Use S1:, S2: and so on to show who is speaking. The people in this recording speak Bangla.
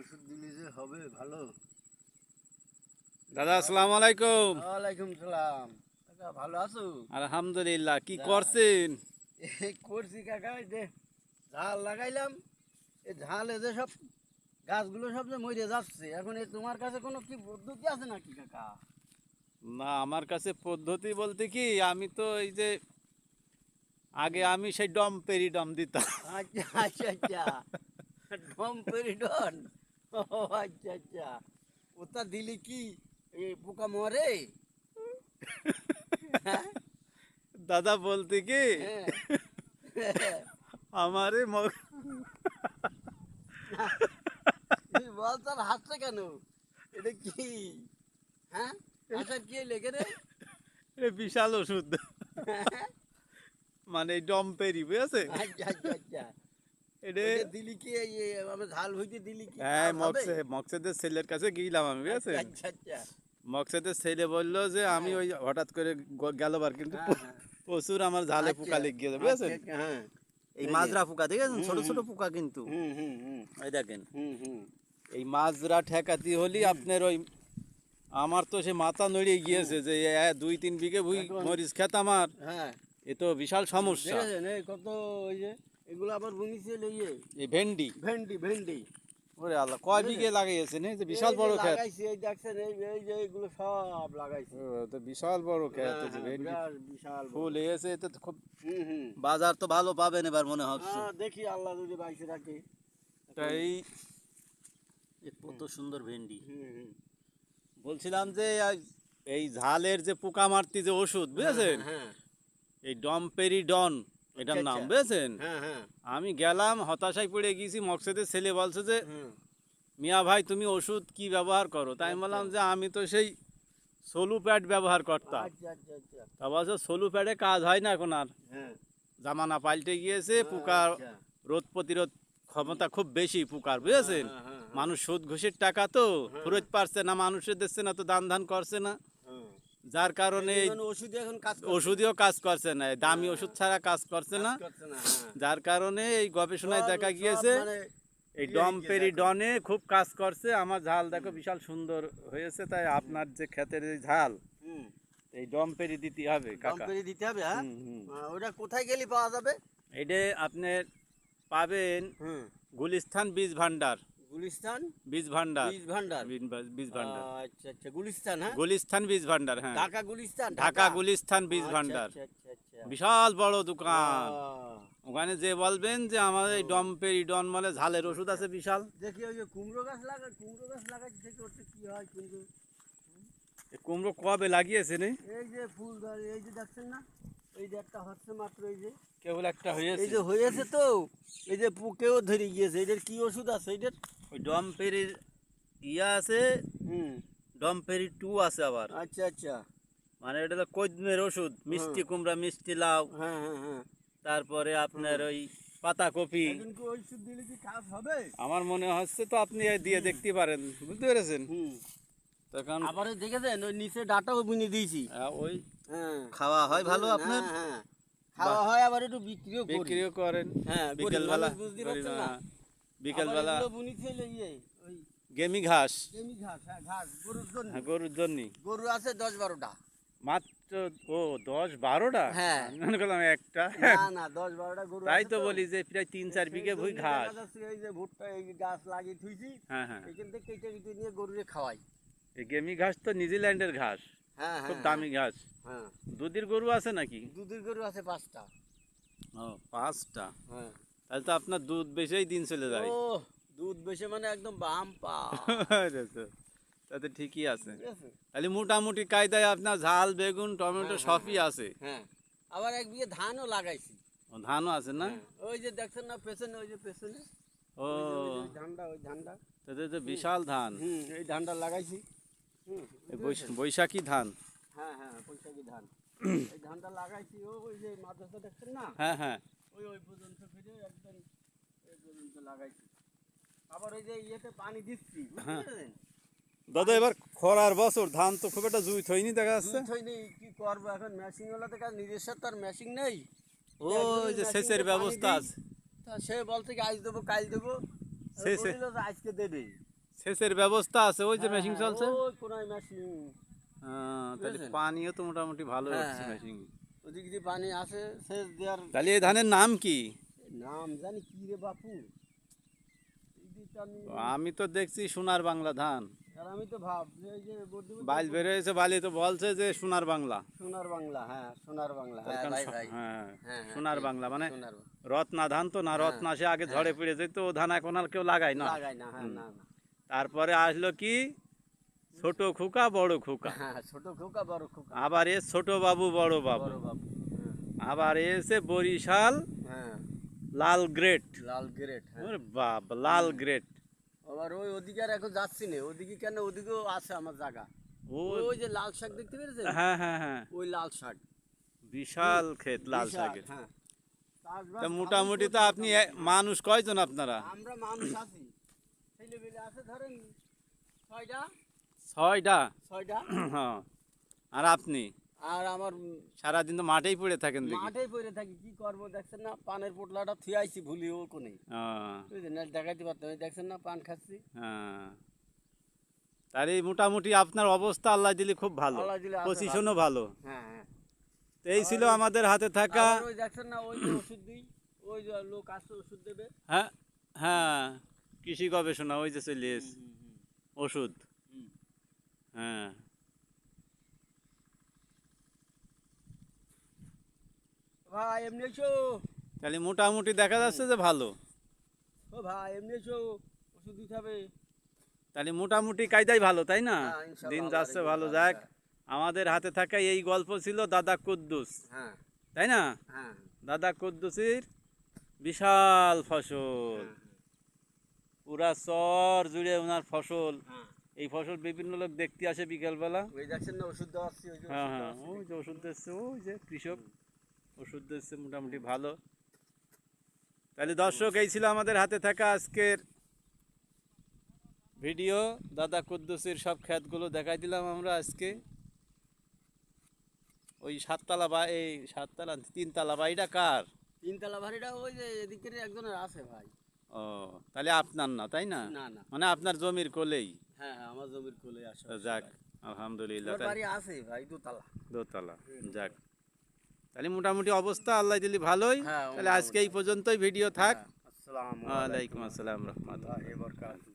S1: ওষুধ দিলে যে হবে ভালো।
S2: দাদা আসসালামু আলাইকুম।
S1: ওয়ালাইকুম সালাম। কাকা ভালো আছো?
S2: আলহামদুলিল্লাহ। কি
S1: যাক।
S2: করছেন?
S1: এই করছি কাকা, এই যে ঝাল লাগাইলাম। এই ঝালে যে সব গাছগুলো সব যে মরে যাচ্ছে, এখন এই তোমার কাছে কোনো কি পদ্ধতি আছে নাকি কাকা?
S2: না, আমার কাছে পদ্ধতি বলতে কি, আমি তো এই যে আগে আমি সেই ডম পেরি ডম দিতাম।
S1: আচ্ছা আচ্ছা আচ্ছা। ডম পেরিডন। ও আচ্ছা আচ্ছা। ওটা দিলি কি এই পোকা মরে? হ্যাঁ
S2: দাদা বলতে কি,
S1: হ্যাঁ।
S2: আমারে
S1: তুই বল তার হাসছে কেন? এটা কি? হ্যাঁ, আচ্ছা কি লেগে রে?
S2: বিশাল ওষুধ, মানে এই ডম পেরি বুঝেছে
S1: আচ্ছা আচ্ছা আচ্ছা।
S2: এটা।
S1: ওইটা দিলি কি এই আমার ঝাল হইতে দিলি কি
S2: হ্যাঁ,
S1: কাজ হবে?
S2: মকসেদের ছেলের কাছে গিয়েছিলাম আমি,
S1: আচ্ছা
S2: বুঝেছেন।
S1: আচ্ছা আচ্ছা।
S2: মকসেদের ছেলে বললো যে আমি
S1: হ্যাঁ
S2: ওই হঠাৎ করে গেলবার কিন্তু
S1: হ্যাঁ হ্যাঁ।
S2: প্রচুর আমার ঝালে
S1: আচ্ছা
S2: পোকা লেগে গেছে,
S1: আচ্ছা
S2: বুঝেছেন।
S1: আচ্ছা, হ্যাঁ।
S2: এই
S1: এই যে।
S2: মাজরা পোকা দেখেছেন,
S1: হুম
S2: ছোট ছোট
S1: হুম
S2: পোকা কিন্তু।
S1: হুম হুম হুম
S2: এই দেখেন,
S1: হুম হুম।
S2: এই মাজরা ঠেকাতি হলি আপনার ওই, আমার তো সে মাথা নড়িয়ে গিয়েছে যে 2-3 বিঘে ভুই
S1: এখন।
S2: মরিচ খেত আমার।
S1: হ্যাঁ।
S2: এ তো বিশাল সমস্যা।
S1: দেখেছেন এই কত, ওই যে এগুলো আবার বুনিছে লইয়ে
S2: এই ভেন্ডি,
S1: ভেন্ডি ভেন্ডি।
S2: ওরে আল্লাহ, কয় বিঘে লাগাইয়েছেন? এই যে বিশাল
S1: এই যে
S2: বড় ক্ষেত।
S1: লাগাইছি, এই দেখছেন এই যে এগুলো সব লাগাইছি।
S2: ও, তো বিশাল বড় ক্ষেত,
S1: হ্যাঁ
S2: এই যে
S1: হ্যাঁ,
S2: ভেন্ডি
S1: বিরাট বিশাল বড়।
S2: ফুল এসে, এতে তো খুব
S1: হুম হুম।
S2: বাজার তো ভালো পাবেন এবার মনে হচ্ছে।
S1: হ্যাঁ দেখি আল্লাহ যদি বাইসে রাখে।
S2: তাই কত সুন্দর ভেন্ডি।
S1: হুম হুম।
S2: বলছিলাম যে এই ঝালের যে পোকা মারতি যে ওষুধ, বুঝেছেন,
S1: হ্যাঁ
S2: এই ডমপেরিডন এটার
S1: আচ্ছা
S2: নাম,
S1: আচ্ছা।
S2: বুঝেছেন।
S1: হ্যাঁ হ্যাঁ।
S2: আমি গেলাম, হতাশায় পড়ে গেছি। মকসেদের ছেলে বলছে যে
S1: হুম।
S2: মিয়া ভাই তুমি ওষুধ কি ব্যবহার করো? তাই আমি বললাম যে আমি তো সেই সোলু প্যাড ব্যবহার করতাম।
S1: আচ্ছা আচ্ছা আচ্ছা।
S2: তা বলছে সোলু প্যাডে কাজ হয় না এখন আর,
S1: হ্যাঁ।
S2: জামানা পাল্টে গিয়েছে, পোকা
S1: আচ্ছা।
S2: রোধ প্রতিরোধ ক্ষমতা খুব বেশি পোকার, বুঝেছেন।
S1: হ্যাঁ হ্যাঁ হ্যাঁ।
S2: মানুষ সুদ ঘুষের টাকা তো
S1: হ্যাঁ।
S2: ফেরত পারছে না, মানুষের দিচ্ছে না, তো দান ধান করছে না,
S1: হ্যাঁ।
S2: যার কারণে
S1: এই জন্য ওষুধে এখন কাজ করছে না।
S2: ওষুধেও কাজ করছে না, এই দামি
S1: হ্যাঁ।
S2: ওষুধ ছাড়া কাজ করছে না।
S1: কাজ করছে না, হ্যাঁ।
S2: যার কারণে এই গবেষণায়
S1: সব
S2: দেখা
S1: সব
S2: গিয়েছে
S1: মানে
S2: এই
S1: ইয়ে হয়ে গিয়েছে
S2: ডমপেরিডনে খুব কাজ করছে। আমার ঝাল দেখো বিশাল সুন্দর হয়েছে। তাই আপনার যে ক্ষেতের এই ঝাল,
S1: হুম।
S2: এই ডমপেরি দিতে হবে
S1: দাম
S2: কাকা।
S1: পেরে দিতে হবে, হ্যাঁ।
S2: হুম হুম।
S1: ওটা কোথায় গেলে পাওয়া যাবে?
S2: এটা আপনার পাবেন
S1: হুম।
S2: গুলিস্তান বীজ ভান্ডার।
S1: গুলিস্তান
S2: বীজ ভান্ডার,
S1: বীজ ভান্ডার।
S2: বীজ ভান্ডার।
S1: আচ্ছা আচ্ছা, গুলিস্তান, হ্যাঁ।
S2: গুলিস্তান বীজ ভান্ডার, হ্যাঁ।
S1: ঢাকা গুলিস্তান,
S2: ঢাকা গুলিস্তান বীজ
S1: আচ্ছা
S2: ভান্ডার,
S1: আচ্ছা আচ্ছা আচ্ছা।
S2: বিশাল বড় দোকান।
S1: আহ,
S2: ওখানে যে বলবেন যে আমার এই ডমপেরিডন মানে ঝালের ওষুধ আছে বিশাল।
S1: দেখি ওই যে কুমড়ো গাছ কুমড়ো গাছ লাগাচ্ছি, দেখি ওটা কি হয় কুমড়ো।
S2: এ কুমড়ো কবে লাগিয়েছে নে?
S1: এই যে ফুল ধরে, এই যে দেখছেন না, এই যে একটা হচ্ছে মাত্র, এই যে
S2: কেবল একটা
S1: এই
S2: হয়েছে।
S1: যে হয়েছে তো, এই যে পোকেও ধরে গিয়েছে। এটার কি ওষুধ আছে এটার?
S2: ওই ডমপেরির ইয়া আছে,
S1: হুম।
S2: ডমপেরি 2 আছে আবার।
S1: আচ্ছা আচ্ছা।
S2: মানে এটা হলো কদমের ওষুধ, মিষ্টি
S1: হুম।
S2: কুমড়া, মিষ্টি লাউ,
S1: হ্যাঁ হ্যাঁ হ্যাঁ।
S2: তারপরে আপনার
S1: হুম।
S2: ওই পাতাকপি।
S1: এখন কি ওষুধ দিলে কি কাজ হবে?
S2: আমার মনে হচ্ছে তো আপনি এই দিয়ে দেখতে পারেন, বুঝতে পেরেছেন।
S1: হুম।
S2: তখন
S1: আবার ওই দেখেছেন ওই নিচে ডাটাও বুনে দিয়েছি।
S2: ওই
S1: হ্যাঁ।
S2: খাওয়া হয় ভালো
S1: হ্যাঁ
S2: আপনার,
S1: হ্যাঁ। খাওয়া হয়, আবার একটু বিক্রিও করি।
S2: বিক্রিও করেন।
S1: হ্যাঁ,
S2: বিকেল
S1: গরিব
S2: বেলা
S1: মানুষ বুঝতে পারছেন না।
S2: বিকেল
S1: আবার
S2: বেলা
S1: এগুলো বুনিছে হলো ইয়ে, ওই
S2: গেমি ঘাস,
S1: জমি ঘাস, হ্যাঁ ঘাস গরুর জন্য।
S2: হ্যাঁ, গরুর জন্য।
S1: গরু আছে 10-12টা।
S2: মাত্র, ও 10-12টা?
S1: হ্যাঁ।
S2: আমি মনে করলাম একটা।
S1: না না, 10-12টা গরু
S2: তাই
S1: আছে
S2: তো বলি যে প্রায় 3-4
S1: সেই
S2: বিঘে ভুই
S1: জন্য
S2: ঘাস।
S1: দেখা যাচ্ছে এই যে ভুট্টা, এই গাছ লাগিয়ে থুইছি,
S2: হ্যাঁ হ্যাঁ,
S1: এখান থেকে কেটে কেটে নিয়ে গরুরে খাওয়াই।
S2: এই গেমি ঘাস তো নিউজিল্যান্ডের ঘাস,
S1: হ্যাঁ
S2: খুব
S1: হ্যাঁ
S2: দামি ঘাস।
S1: হ্যাঁ।
S2: দুধের গরু আছে নাকি?
S1: দুধের গরু আছে 5টা।
S2: ও, 5টা?
S1: হ্যাঁ।
S2: তাহলে তো আপনার দুধ বেচেই দিন চলে যায়।
S1: ও, দুধ বেশি মানে একদম বাম্পা।
S2: তাতে ঠিকই আছে।
S1: ঠিক আছে।
S2: তাহলে মোটামুটি কায়দায় আপনার ঝাল, বেগুন, টমেটো
S1: হ্যাঁ,
S2: সবই আছে।
S1: হ্যাঁ। আবার 1 বিঘে ধানও লাগাইছি।
S2: ও, ধানও আছে না?
S1: হ্যাঁ, ওই যে দেখছেন না পেছনে, ওই যে পেছনে,
S2: ও,
S1: ওই ধানটা, ওই ধানটা।
S2: তাতে তো বিশাল ধান।
S1: হুম, এই ধানটা লাগাইছি। হুম,
S2: এই
S1: বুঝতে পেরেছেন?
S2: বৈশাখী ধান।
S1: হ্যাঁ হ্যাঁ, বৈশাখী ধান। এই ধানটা লাগাইছি, ওই যে মাদ্রাসা দেখছেন না,
S2: হ্যাঁ হ্যাঁ,
S1: ওই পর্যন্ত ফিরে একদম এই পর্যন্ত লাগাইছি। আবার ওই যে ইয়েতে পানি দিচ্ছি, বুঝতে
S2: হ্যাঁ।
S1: পেরেছেন?
S2: দাদা এবার খরার বছর, ধান তো খুব একটা জুই হয়নি দেখা যাচ্ছে।
S1: দুধ হয়নি, কি করবো এখন, মেশিন ওলাতে কাজ, নিজস্ব তো আর মেশিন নেই।
S2: ওই যে সেচের ব্যবস্থা আছে।
S1: তা সে বলছে কি আজ দেবো, কাল দেবো।
S2: সে-
S1: বলিল যে আজকে দেবে।
S2: সেচের ব্যবস্থা আছে, ওই যে
S1: হ্যাঁ,
S2: মেশিন
S1: হ্যাঁ,
S2: চলছে।
S1: ওই কোনায় মেশিন।
S2: তাহলে
S1: বুঝেছেন?
S2: পানিও তো মোটামুটি ভালো
S1: হ্যাঁ,
S2: হচ্ছে
S1: হ্যাঁ।
S2: মেশিন।
S1: ওদিক দিয়ে পানি আছে সেচ দেওয়ার।
S2: তাহলে এই ধানের নাম কি?
S1: নাম জানি কি রে বাপু, এই দিকটা আমি।
S2: আমি তো দেখছি সোনার বাংলা ধান,
S1: আর আমি তো ভাবছি এই যে বদ্যিমধ্যে
S2: বাইল বেরোয়েছে, বালি তো বলছে যে সোনার বাংলা।
S1: সোনার বাংলা, হ্যাঁ সোনার বাংলা,
S2: তার
S1: হ্যাঁ
S2: কারণ
S1: ভাই ভাই।
S2: হ্যাঁ,
S1: হ্যাঁ, হ্যাঁ,
S2: সোনার
S1: ঠিক,
S2: বাংলা মানে
S1: সোনার বাংলা।
S2: রত্না ধান তো না,
S1: হ্যাঁ,
S2: রত্না সে আগে
S1: হ্যাঁ।
S2: ঝড়ে পড়ে যেত, ও ধান এখন আর কেউ লাগায় না।
S1: লাগাই না, হ্যাঁ,
S2: হুম।
S1: না না।
S2: তারপরে আসলো কি, ছোট খোকা বড় খোকা,
S1: হ্যাঁ, ছোট খোকা বড় খোকা।
S2: আবার এ ছোট বাবু বড় বাবু,
S1: বড় বাবু, হ্যাঁ,
S2: আবার এসে বরিশাল
S1: হ্যাঁ,
S2: লাল গ্রেট।
S1: লাল গ্রেট, হ্যাঁ।
S2: ওরে বাপ, লাল গ্রেট।
S1: আবার ওই ওদিকে আর এখন যাচ্ছি না, ওদিকে কেন, ওদিকেও আছে আমার জায়গা।
S2: ও
S1: ওই যে লাল শাক দেখতে পেরেছেন,
S2: হ্যাঁ হ্যাঁ হ্যাঁ,
S1: ওই লাল শাক।
S2: বিশাল ক্ষেত লাল
S1: বিশাল,
S2: শাকের।
S1: হ্যাঁ। চাষবাস
S2: তা
S1: ভালোই
S2: মোটামুটি তো
S1: করছি
S2: আপনি
S1: মোটামুটি।
S2: মানুষ কয়জন আপনারা?
S1: আমরা মানুষ আছি, ছেলেবেলে আছে ধরেন ছয়টা।
S2: 6টা।
S1: ছয়টা।
S2: হ্যাঁ। আর আপনি
S1: আর আমার
S2: সারাদিন তো মাঠেই পড়ে থাকেন দেখি।
S1: মাঠে পড়ে থাকি, কি করবো দেখছেন না, পানের পোটলাটা থুয়াইছি ভুলি ও কোনে,
S2: হ্যাঁ,
S1: বুঝলেন না, দেখাইতে পারতাম, এই দেখছেন না পান খাচ্ছি।
S2: হ্যাঁ। তাহলে এই মোটামুটি আপনার অবস্থা আল্লাহ দিলে খুব ভালো,
S1: আল্লাহ দিলে আছে
S2: পজিশনও ভালো।
S1: হ্যাঁ, হ্যাঁ।
S2: তো এই ছিল আমাদের হাতে থাকা।
S1: আবার ওই দেখছেন না, ওই যে ওষুধ দিই, ওই যে লোক আসছে ওষুধ দেবে।
S2: হ্যাঁ হ্যাঁ, কৃষি গবেষণা ওই যে চলে এসে ওষুধ।
S1: হুম।
S2: হ্যাঁ।
S1: ভাই এমনি এসো,
S2: তাহলে মোটামুটি দেখা যাচ্ছে যে ভালো।
S1: ও ভাই এমনি এসো, ওষুধ দিতে হবে।
S2: তাহলে মোটামুটি কায়দাই ভালো, তাই না?
S1: হ্যাঁ, ইনশাআল্লাহ
S2: দিন
S1: আল্লাহর
S2: যাচ্ছে
S1: ইচ্ছায়
S2: ভালো,
S1: ভালো,
S2: যাক।
S1: হ্যাঁ।
S2: আমাদের হাতে থাকা এই গল্প ছিল দাদা কুদ্দুস,
S1: হ্যাঁ,
S2: তাই না?
S1: হ্যাঁ,
S2: দাদা কুদ্দুসের বিশাল ফসল,
S1: হ্যাঁ,
S2: পুরা চর জুড়ে ওনার ফসল।
S1: হ্যাঁ।
S2: এই ফসল বিভিন্ন লোক দেখতে আসে বিকেলবেলা।
S1: ওই দেখছেন না ওষুধ দেওয়াচ্ছি, ওই যে
S2: হ্যাঁ
S1: ওষুধ
S2: হ্যাঁ,
S1: দেওয়াচ্ছি।
S2: ওই যে ওষুধ দিচ্ছে, ওই যে কৃষক ওষুধ দিচ্ছে মোটামুটি ভালো। তাহলে দর্শক, এই ছিল আমাদের হাতে থাকা আজকের ভিডিও। দাদা কুদ্দুসের সব ক্ষেতগুলো দেখাই দিলাম আমরা আজকে। ওই সাততলা বা এই সাততলা তিনতলা বাড়িটা কার?
S1: তিনতলা ভারীটা ওই যে এদিকের একজনের আছে ভাই।
S2: ও, তাহলে আপনার না, তাই না?
S1: না না,
S2: মানে আপনার জমির কোলেই।
S1: হ্যাঁ হ্যাঁ, আমার জমির কোলে আসে।
S2: তো যাক, আলহামদুলিল্লাহ।
S1: আমার বাড়ি আছে ভাই দোতলা।
S2: দোতলা, যাক। তাহলে মোটামুটি অবস্থা আল্লাহ দিলি ভালোই।
S1: হ্যাঁ,
S2: তাহলে আজকে এই পর্যন্তই ভিডিও থাক।
S1: আসসালামু
S2: ওয়ালাইকুম আসসালাম রহমতুল্লাহ।
S1: আলাইকুম।